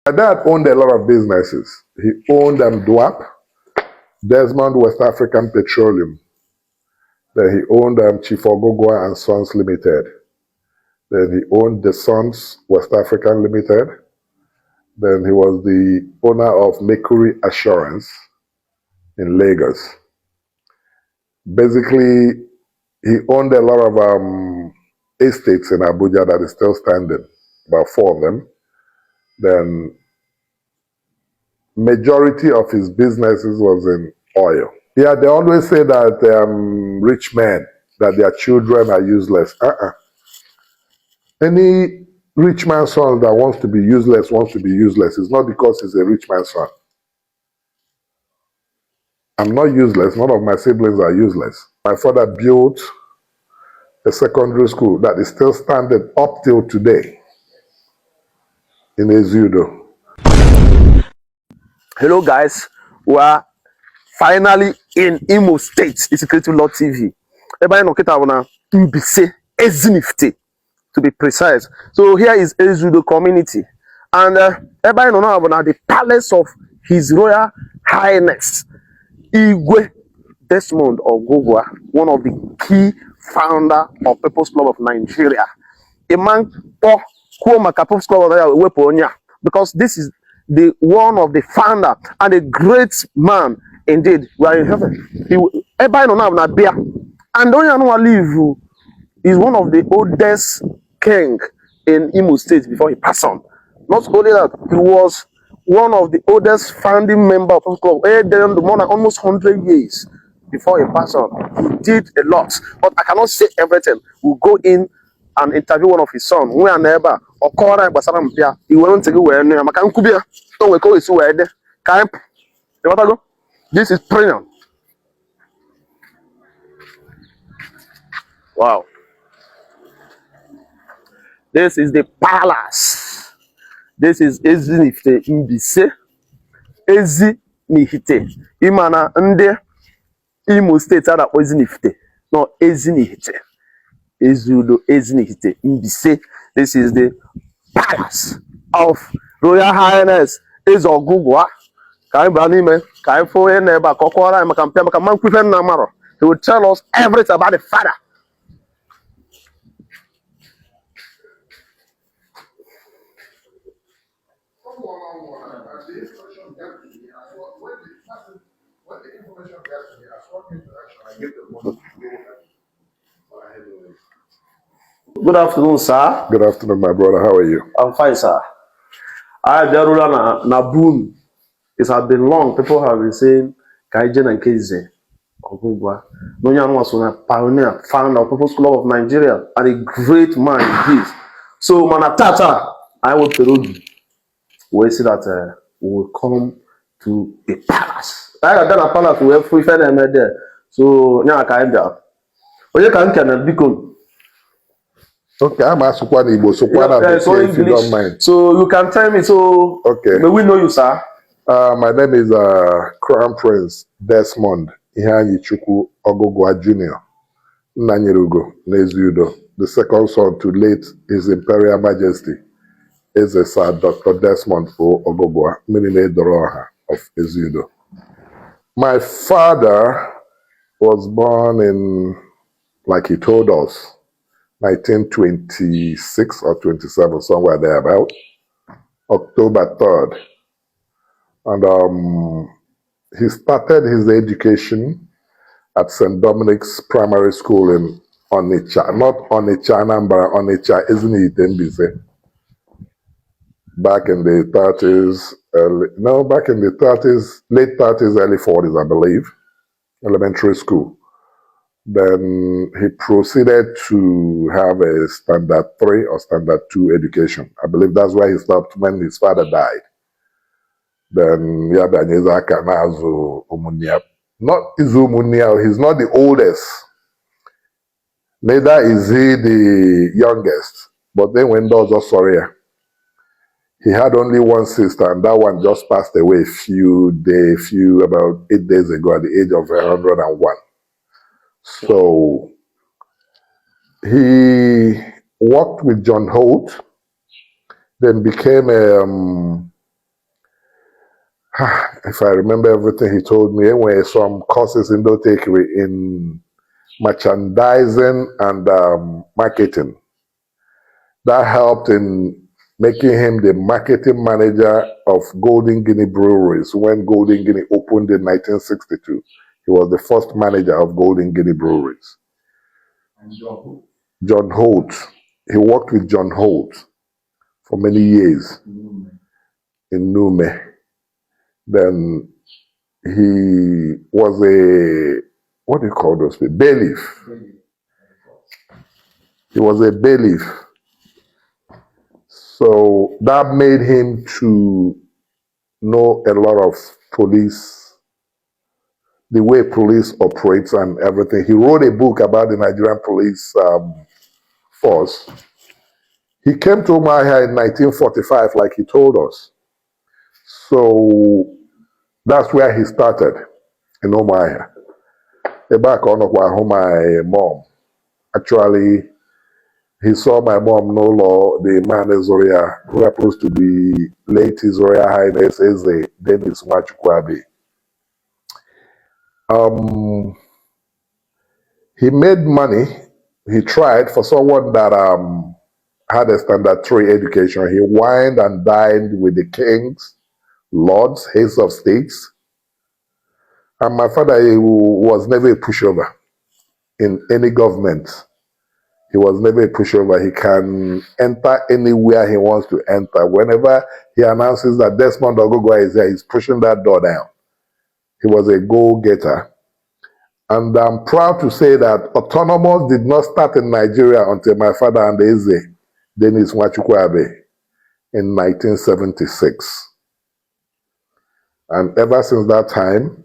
My dad owned a lot of businesses. He owned DWAP, Desmond West African Petroleum. Then he owned Chief Ogugua and Sons Limited. Then he owned the Sons West African Limited. Then he was the owner of Mercury Assurance in Lagos. Basically, he owned a lot of estates in Abuja that is still standing, about 4 of them. Then majority of his businesses was in oil. Yeah, they always say that rich men, that their children are useless. Any rich man's son that wants to be useless wants to be useless. It's not because he's a rich man's son. I'm not useless. None of my siblings are useless. My father built a secondary school that is still standing up till today in Eziudo. Hello guys, we are finally in Imo State. It's Creative Lord TV. Everybody know Mbaise Ezinihite, to be precise. So here is Eziudo community, and everybody know about the palace of His Royal Highness Eze Desmond Ogugua, one of the key founder of People's Club of Nigeria. A man People's Club of Nigeria, because this is the one of the founder and a great man indeed. We are in heaven. Everybody know now beer, and don't you know live is one of the oldest king in Imo State before he passed on. Not only that, he was one of the oldest founding member of the club. More than almost 100 years before he passed on. He did a lot, but I cannot say everything. We'll go in and interview one of his sons. We are neighbor. Or call him Basaram. He went to go where near Makankubia. Don't we call it so where camp? This is prayer. Wow. This is the palace. This is Ezinihite Mbaise. Ezinihite. Imana nde Imo State ada Ezinihite. No, Ezinihite. Eziudo Ezinihite Mbaise. This is the palace of Royal Highness Eze Ogugua. He will tell us everything about the father. Good afternoon, sir. Good afternoon, my brother. How are you? I'm fine, sir. I Darula Nabun. It has been long. People have been saying Kaijen and Eze Ogugua. Nonyan was a pioneer, founder of People's Club of Nigeria, and a great man indeed. So, Manatata, I will tell you, we see that we will come to the palace. I got a palace we have free friend there. So, now I can't do. You can become. Okay, I'm asking one Igbo, so if you don't mind. So you can tell me. So okay, may we know you, sir? My name is Crown Prince Desmond Ifeanyi Ogugua Jr. Nanyirugo Eziudo, the second son to late His Imperial Majesty Eze Sir Dr. Desmond O Ogugua, Minine Doroha of Eziudo. My father was born in, like he told us, 1926 or 27, somewhere thereabout, October 3rd. And he started his education at St. Dominic's Primary School in Onitsha, not Onitsha, Anambra, Onitsha, Ezinihite Mbaise. Back in the 30s, back in the 30s, late 30s, early 40s, I believe, elementary school. Then he proceeded to have a standard 3 or standard 2 education. I believe that's where he stopped when his father died. Then Yabanyezaka Nazo Umuahia. Not Umuahia, he's not the oldest. Neither is he the youngest. But then when those are sorry, he had only one sister, and that one just passed away about 8 days ago at the age of 101. So he worked with John Holt, then became if I remember everything he told me, anyway, some courses in Dotekiri in merchandising and marketing. That helped in making him the marketing manager of Golden Guinea Breweries when Golden Guinea opened in 1962. He was the first manager of Golden Guinea Breweries. John Holt. He worked with John Holt for many years in Nume. Then he was a, what do you call those people? Bailiff. He was a bailiff. So that made him to know a lot of police, the way police operates and everything. He wrote a book about the Nigerian police force. He came to Umuahia in 1945, like he told us. So that's where he started, in Umuahia. Back on my mom. Actually, he saw my mom no law, the man Ezoria, who happens to be late His Royal Highness Eze Desmond O. He made money. He tried for someone that had a standard 3 education. He wined and dined with the kings, lords, heads of states. And my father, he was never a pushover in any government. He was never a pushover. He can enter anywhere he wants to enter. Whenever he announces that Desmond Ogugua is there, he's pushing that door down. He was a go-getter. And I'm proud to say that autonomous did not start in Nigeria until my father and Eze Desmond Ogugua in 1976. And ever since that time,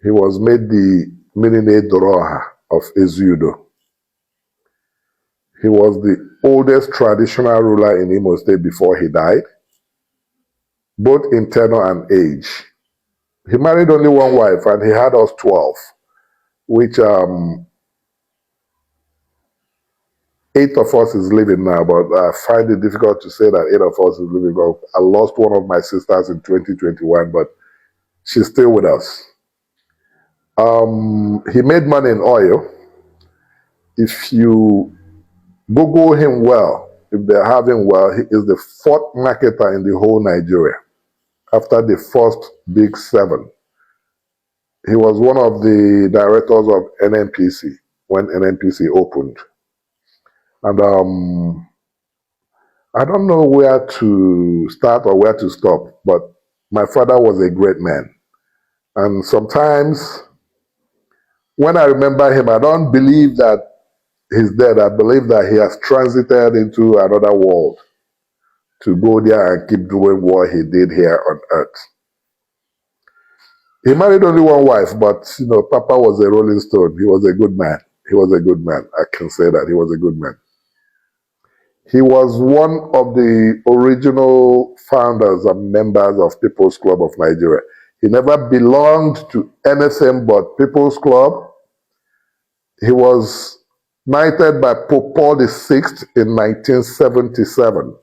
he was made the Minine Doroha of Eziudo. He was the oldest traditional ruler in Imo State before he died, both in tenure and age. He married only one wife and he had us 12, which 8 of us is living now, but I find it difficult to say that 8 of us is living. I lost one of my sisters in 2021, but she's still with us. He made money in oil. If you Google him well, if they have him well, he is the 4th marketer in the whole Nigeria after the first big 7. He was one of the directors of NNPC when NNPC opened. And I don't know where to start or where to stop, but my father was a great man. And sometimes when I remember him, I don't believe that he's dead. I believe that he has transited into another world to go there and keep doing what he did here on earth. He married only one wife, but Papa was a rolling stone. He was a good man. He was a good man. I can say that. He was a good man. He was one of the original founders and members of People's Club of Nigeria. He never belonged to anything but People's Club. He was knighted by Pope Paul VI in 1977.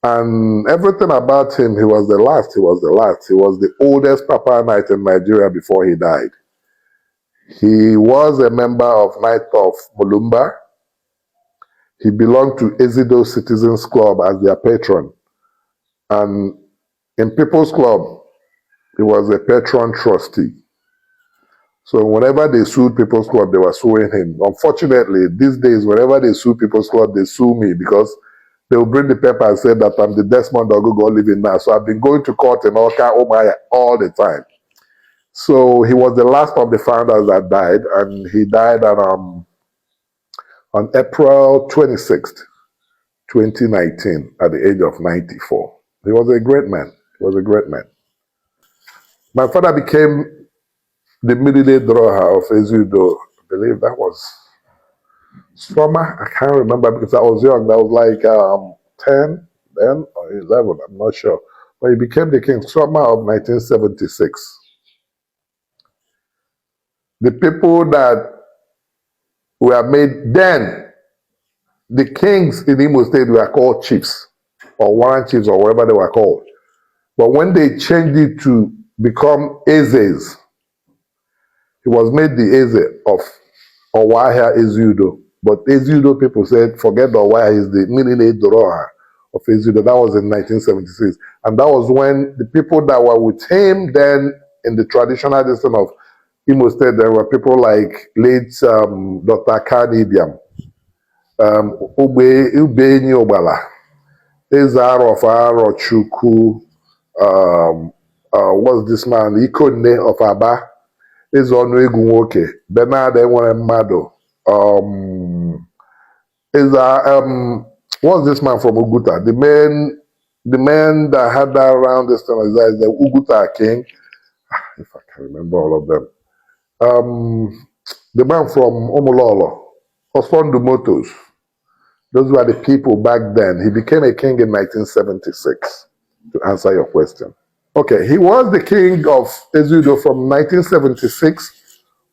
And everything about him, he was the last. He was the last. He was the oldest Papa Knight in Nigeria before he died. He was a member of Knight of Mulumba. He belonged to Eziudo Citizens Club as their patron. And in People's Club, he was a patron trustee. So whenever they sued People's Club, they were suing him. Unfortunately, these days, whenever they sue People's Club, they sue me because they will bring the paper and say that I'm the Desmond Ogugua living now. So I've been going to court in Umuahia all the time. So he was the last of the founders that died, and he died on April 26th, 2019, at the age of 94. He was a great man. He was a great man. My father became the Midile Droha of Eziudo. I believe that was summer. I can't remember because I was young. That was like 10 then or 11. I'm not sure. But he became the king summer of 1976. The people that were made then, the kings in Imo State were called chiefs or warrant chiefs or whatever they were called. But when they changed it to become Eze's, he was made the Eze of Umuahia Eziudo. But Eziudo people said, forget the Umuahia, is the Minine Doroha of Eziudo. That was in 1976. And that was when the people that were with him then in the traditional system of Imo State, there were people like late Dr. Kani Ibiam, Ubenyi Obala, Ezar of Arochukwu, what's this man? Ikonne of Aba, Ezeonu Egunwoke, Bernard Enwere Mmadu, what's this man from Uguta? The man that had that around this time is the Uguta king, if I can remember all of them. The man from Omololo, Osfondo Motos. Those were the people back then. He became a king in 1976, to answer your question. Okay, he was the king of Eziudo from 1976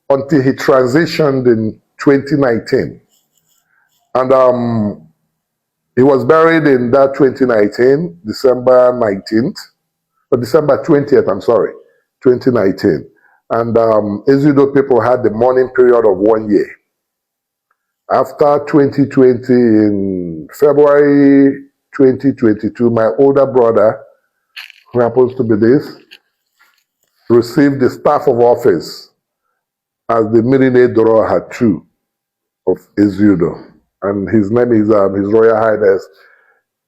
until he transitioned in 2019. And he was buried in that 2019, December 19th, or December 20th, I'm sorry, 2019. And Eziudo people had the mourning period of 1 year. After 2020, in February 2022, my older brother, who happens to be this, received the staff of office as the Mirine Doroha II of Eziudo. And his name is His Royal Highness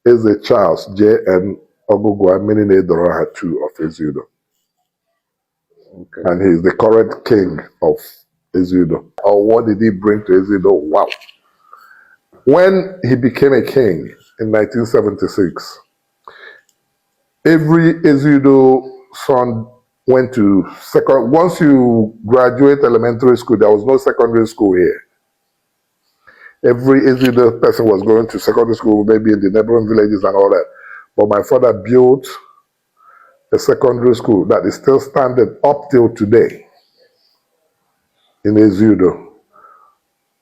Eze Charles J.N. Ogugua Mirine Doroha II of Eziudo. Okay. And he's the current king of Eziudo. Or what did he bring to Eziudo? Wow. When he became a king in 1976, every Eziudo son went to once you graduate elementary school, there was no secondary school here. Every Eziudo person was going to secondary school, maybe in the neighboring villages and all that. But my father built a secondary school that is still standing up till today in Eziudo.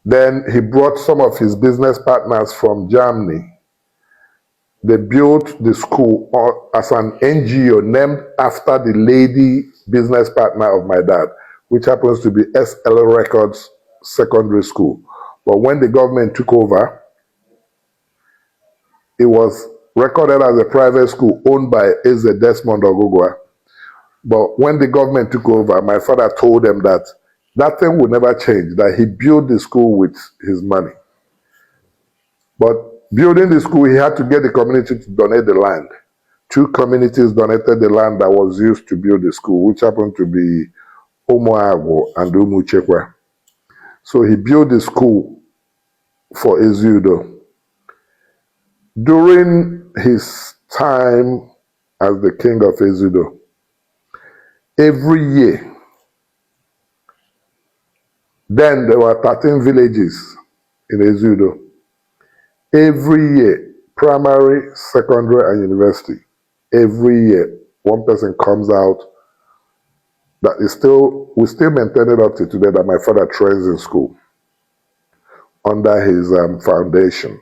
Then he brought some of his business partners from Germany. They built the school as an NGO named after the lady business partner of my dad, which happens to be SL Records Secondary School. But when the government took over, it was recorded as a private school owned by Eze Desmond Ogugua. But when the government took over, my father told them that that thing would never change, that he built the school with his money. But building the school, he had to get the community to donate the land. 2 communities donated the land that was used to build the school, which happened to be Umuahia and Umuchekwa. So he built the school for Eziudo. During his time as the king of Eziudo, every year, then there were 13 villages in Eziudo. Every year, primary, secondary, and university, every year, one person comes out that is we still maintain it up to today, that my father trains in school under his foundation.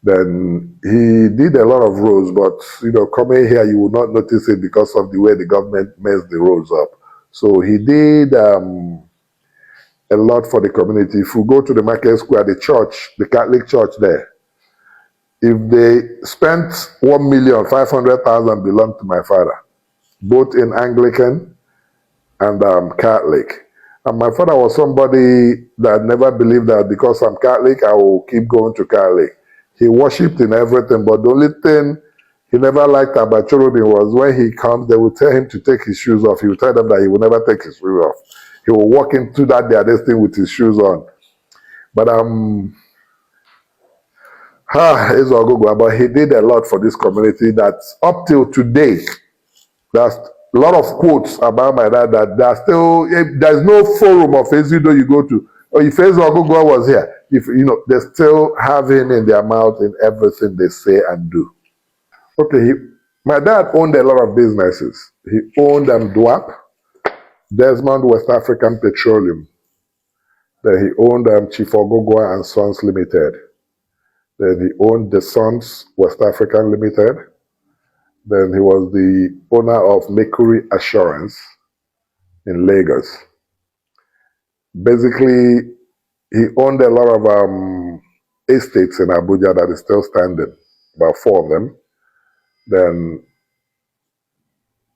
Then he did a lot of roads, but coming here, you will not notice it because of the way the government messed the roads up. So he did a lot for the community. If you go to the market square, the church, the Catholic church there, if they spent 1,500,000 belonged to my father, both in Anglican and Catholic. And my father was somebody that never believed that because I'm Catholic, I will keep going to Catholic. He worshipped in everything, but the only thing he never liked about cherubim was when he comes, they will tell him to take his shoes off. He will tell them that he will never take his shoes off. He will walk into that their thing with his shoes on. But Eze Ogugua, but he did a lot for this community that up till today, there's a lot of quotes about my dad that there's no forum of Eziudo you go to. Or if Eze Ogugua was here, they still have him in their mouth in everything they say and do. Okay, my dad owned a lot of businesses. He owned DWAP, Desmond West African Petroleum. Then he owned Chief Ogugua and Sons Limited. Then he owned the Sons West African Limited. Then he was the owner of Mercury Assurance in Lagos. Basically, he owned a lot of estates in Abuja that is still standing, about 4 of them. Then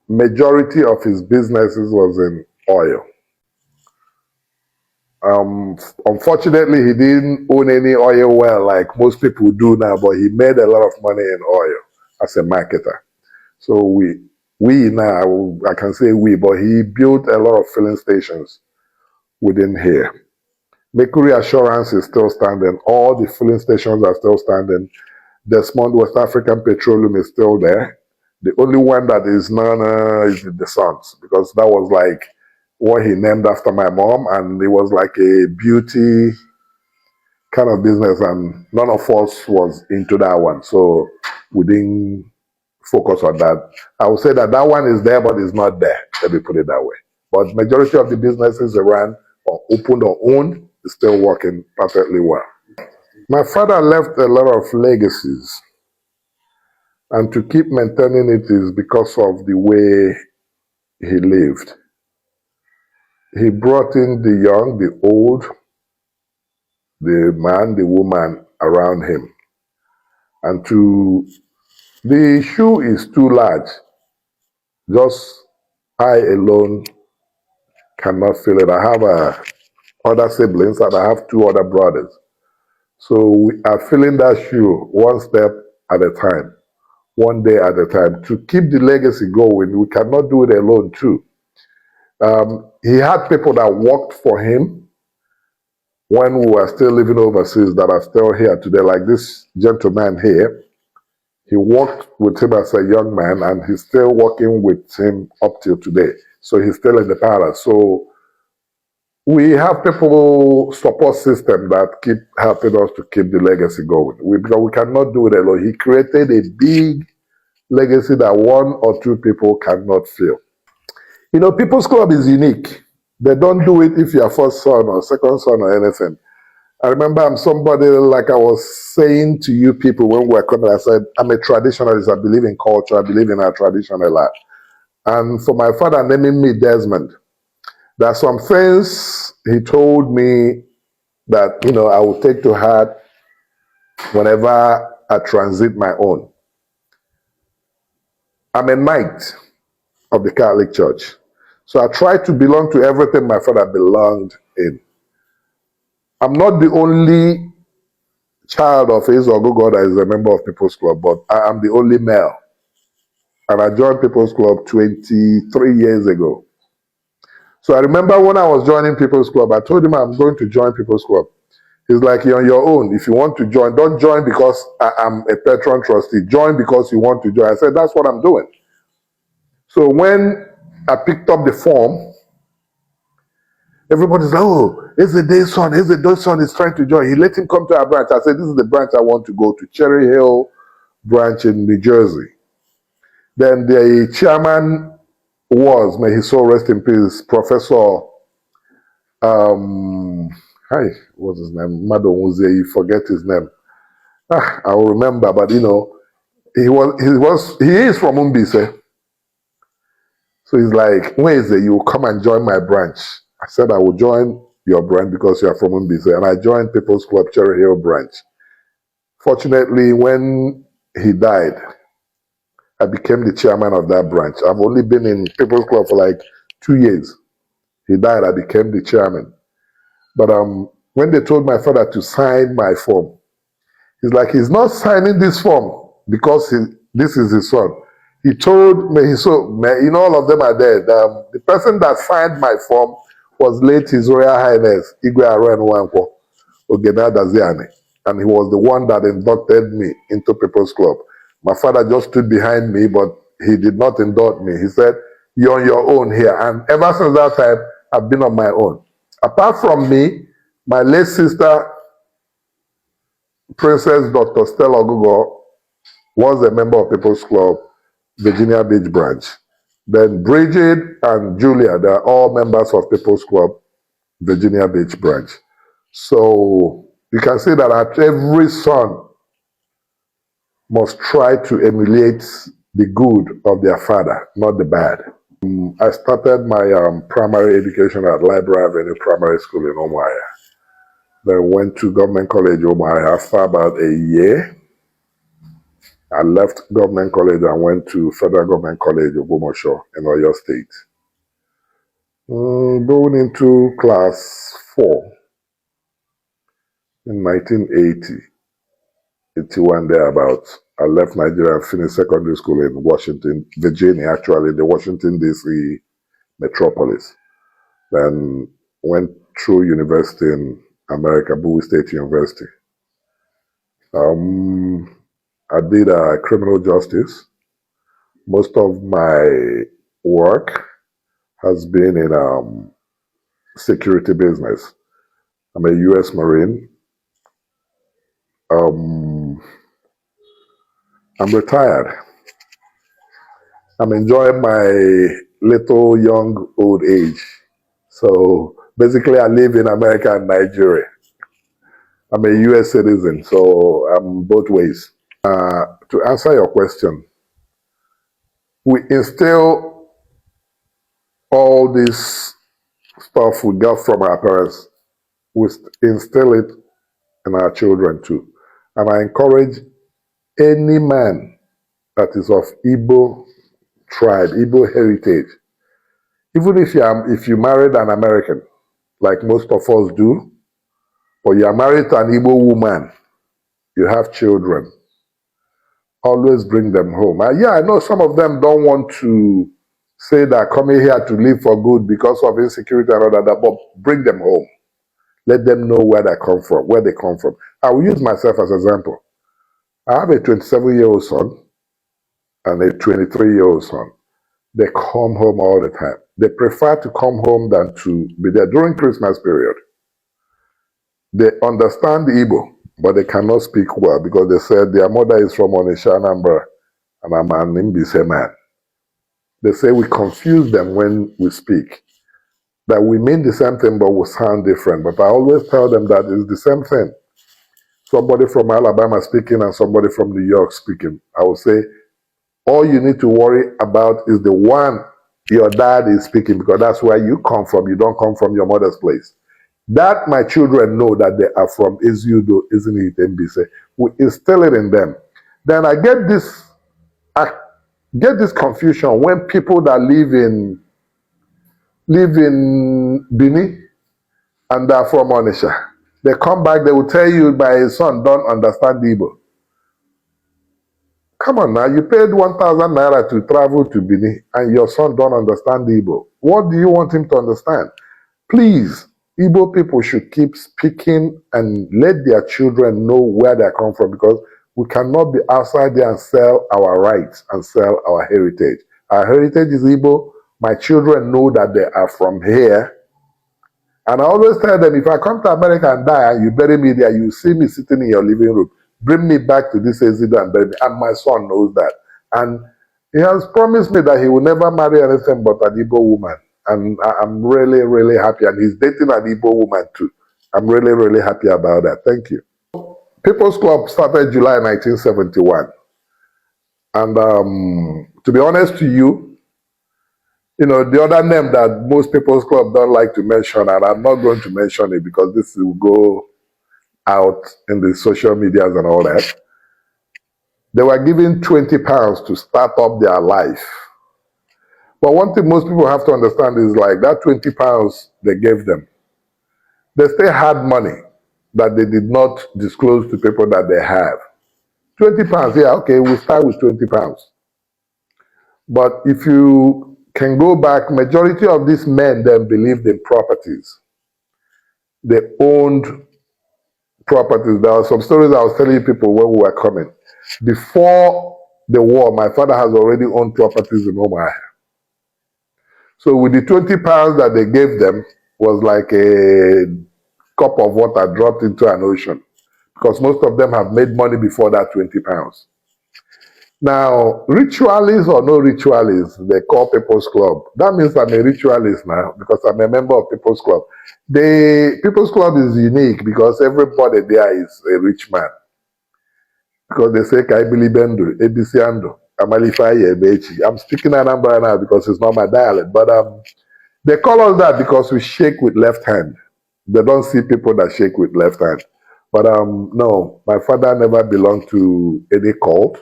majority of his businesses was in oil. Unfortunately, he didn't own any oil well like most people do now, but he made a lot of money in oil as a marketer. So we now, I can say we, but he built a lot of filling stations within here. Mercury Assurance is still standing. All the filling stations are still standing. Desmond West African Petroleum is still there. The only one that is is the Sons, because that was like what he named after my mom, and it was like a beauty kind of business, and none of us was into that one, so we didn't focus on that. I would say that that one is there, but it's not there. Let me put it that way. But majority of the businesses around or opened or owned is still working perfectly well. My father left a lot of legacies, and to keep maintaining it is because of the way he lived. He brought in the young, the old, the man, the woman around him. And the shoe is too large. Just I alone cannot fill it. I have other siblings and I have 2 other brothers. So we are filling that shoe one step at a time, one day at a time. To keep the legacy going, we cannot do it alone too. He had people that worked for him when we were still living overseas that are still here today, like this gentleman here. He worked with him as a young man, and he's still working with him up till today. So he's still in the palace. So we have people support system that keep helping us to keep the legacy going. Because we cannot do it alone. He created a big legacy that 1 or 2 people cannot fill. You know, People's Club is unique. They don't do it if you're first son or second son or anything. I remember I'm somebody, like I was saying to you people when we were coming, I said, I'm a traditionalist. I believe in culture. I believe in our tradition a lot. And for my father naming me Desmond, there are some things he told me that, I will take to heart whenever I transit my own. I'm a knight of the Catholic Church. So I try to belong to everything my father belonged in. I'm not the only child of Eziudo Ogugua that is a member of People's Club, but I am the only male. And I joined People's Club 23 years ago. So I remember when I was joining People's Club, I told him I'm going to join People's Club. He's like, you're on your own. If you want to join, don't join because I am a patron trustee. Join because you want to join. I said, that's what I'm doing. So when I picked up the form, everybody's like, oh, Eze Desmond is trying to join. He let him come to our branch. I said, this is the branch I want to go to, Cherry Hill branch in New Jersey. Then the chairman was, may his soul rest in peace, Professor, what's his name? Madon Uze, you forget his name. I will remember, but he is from Mbaise. So he's like, where is it? You will come and join my branch. I said, I will join your branch because you are from Mbaise. And I joined People's Club Cherry Hill branch. Fortunately, when he died, I became the chairman of that branch. I've only been in People's Club for like 2 years. He died, I became the chairman. But when they told my father to sign my form, he's like, he's not signing this form because this is his son. He told me, all of them are dead. The person that signed my form was late His Royal Highness Igwe Arenwankwo Ogenadaziani, and he was the one that inducted me into People's Club. My father just stood behind me, but he did not induct me. He said, you're on your own here. And ever since that time, I've been on my own. Apart from me, my late sister, Princess Dr. Stella Ogugua, was a member of People's Club, Virginia Beach branch. Then Bridget and Julia, they are all members of People's Club, Virginia Beach branch. So you can see that every son must try to emulate the good of their father, not the bad. I started my primary education at Library Avenue Primary School in Umuahia. Then went to Government College Umuahia after about a year. I left Government College and went to Federal Government College Ogugua in Oyo State. Going into class 4 in 1980, 81 thereabouts, I left Nigeria and finished secondary school in Washington, Virginia, actually, the Washington, D.C. metropolis. Then went through university in America, Bowie State University. I did criminal justice. Most of my work has been in security business. I'm a U.S. Marine. I'm retired. I'm enjoying my little young old age. So basically I live in America and Nigeria. I'm a U.S. citizen, so I'm both ways. To answer your question, we instill all this stuff we got from our parents, we instill it in our children too. And I encourage any man that is of Igbo tribe, Igbo heritage, even if you married an American, like most of us do, or you are married to an Igbo woman, you have children, always bring them home. Yeah, I know some of them don't want to say that coming here to live for good because of insecurity and all that, but bring them home. Let them know where they come from. I will use myself as an example. I have a 27-year-old son and a 23-year-old son. They come home all the time. They prefer to come home than to be there during Christmas period. They understand Igbo, but they cannot speak well because they said their mother is from Onitsha, Anambra, and I'm an Mbaise man. They say we confuse them when we speak, that we mean the same thing but we sound different. But I always tell them that it's the same thing. Somebody from Alabama speaking and somebody from New York speaking. I will say, all you need to worry about is the one your dad is speaking, because that's where you come from. You don't come from your mother's place. That my children know that they are from Eziudo Ezinihite Mbaise. We instill it in them. Then I get this confusion when people that live in Guinea and they're from Onitsha. They come back, they will tell you, my son don't understand Igbo. Come on now, you paid 1,000 naira to travel to Benin and your son don't understand Igbo. What do you want him to understand? Please, Igbo people should keep speaking and let their children know where they come from, because we cannot be outside there and sell our rights and sell our heritage. Our heritage is Igbo. My children know that they are from here. And I always tell them, if I come to America and die and you bury me there, you see me sitting in your living room. Bring me back to this Eziudo and bury me. And my son knows that. And he has promised me that he will never marry anything but an Igbo woman. And I'm really, really happy. And he's dating an Igbo woman too. I'm really, really happy about that. Thank you. People's Club started July 1971. And to be honest to you, the other name that most People's Club don't like to mention, and I'm not going to mention it because this will go out in the social medias and all that. They were given 20 pounds to start up their life. But one thing most people have to understand is, like, that 20 pounds they gave them, they still had money that they did not disclose to people that they have. 20 pounds, yeah, okay, we'll start with 20 pounds. But if you can go back, majority of these men then believed in properties. They owned properties. There are some stories I was telling people when we were coming. Before the war, my father has already owned properties in Umuahia. So with the 20 pounds that they gave them was like a cup of water dropped into an ocean, because most of them have made money before that 20 pounds. Now, ritualists or no ritualists, they call People's Club. That means I'm a ritualist now because I'm a member of People's Club. The People's Club is unique because everybody there is a rich man. Because they say, Kaibili Bendo, Ebisiando. Amalifa Yebechi. I'm speaking Anambra now because it's not my dialect, but they call us that because we shake with left hand. They don't see people that shake with left hand. But no, my father never belonged to any cult.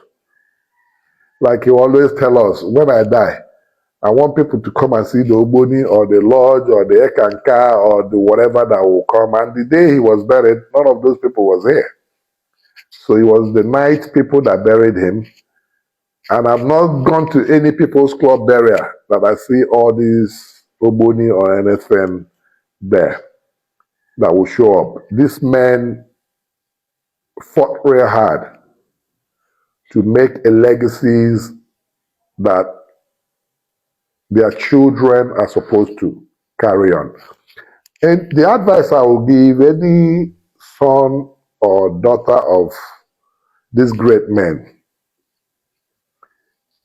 Like he always tell us, when I die, I want people to come and see the Oboni or the Lodge or the Ekanka or the whatever that will come. And the day he was buried, none of those people was here. So it was the night people that buried him. And I've not gone to any people's club burial that I see all these Oboni or anything there that will show up. This man fought real hard to make a legacies that their children are supposed to carry on. And the advice I will give any son or daughter of these great men,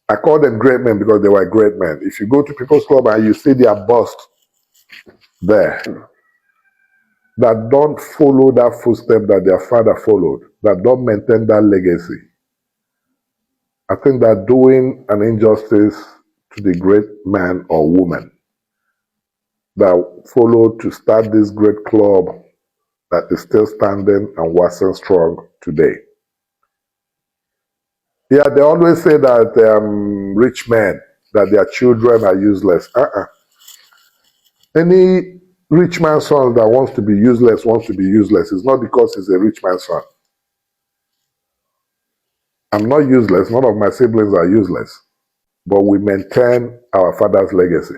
I call them great men because they were great men. If you go to People's Club and you see their bust there, that don't follow that footstep that their father followed, that don't maintain that legacy, I think they're doing an injustice to the great man or woman that followed to start this great club that is still standing and waxing strong today. Yeah, they always say that rich men, that their children are useless. Any rich man's son that wants to be useless wants to be useless. It's not because he's a rich man's son. I'm not useless. None of my siblings are useless. But we maintain our father's legacy.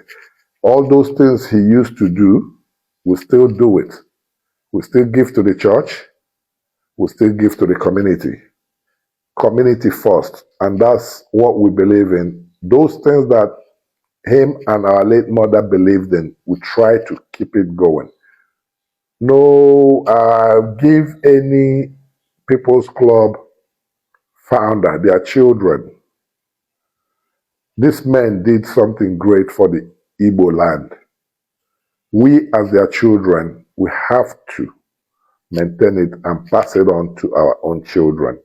All those things he used to do, we still do it. We still give to the church. We still give to the community. Community first. And that's what we believe in. Those things that him and our late mother believed in, we try to keep it going. No, give any People's Club founder their children. These men did something great for the Igbo land. We as their children, we have to maintain it and pass it on to our own children.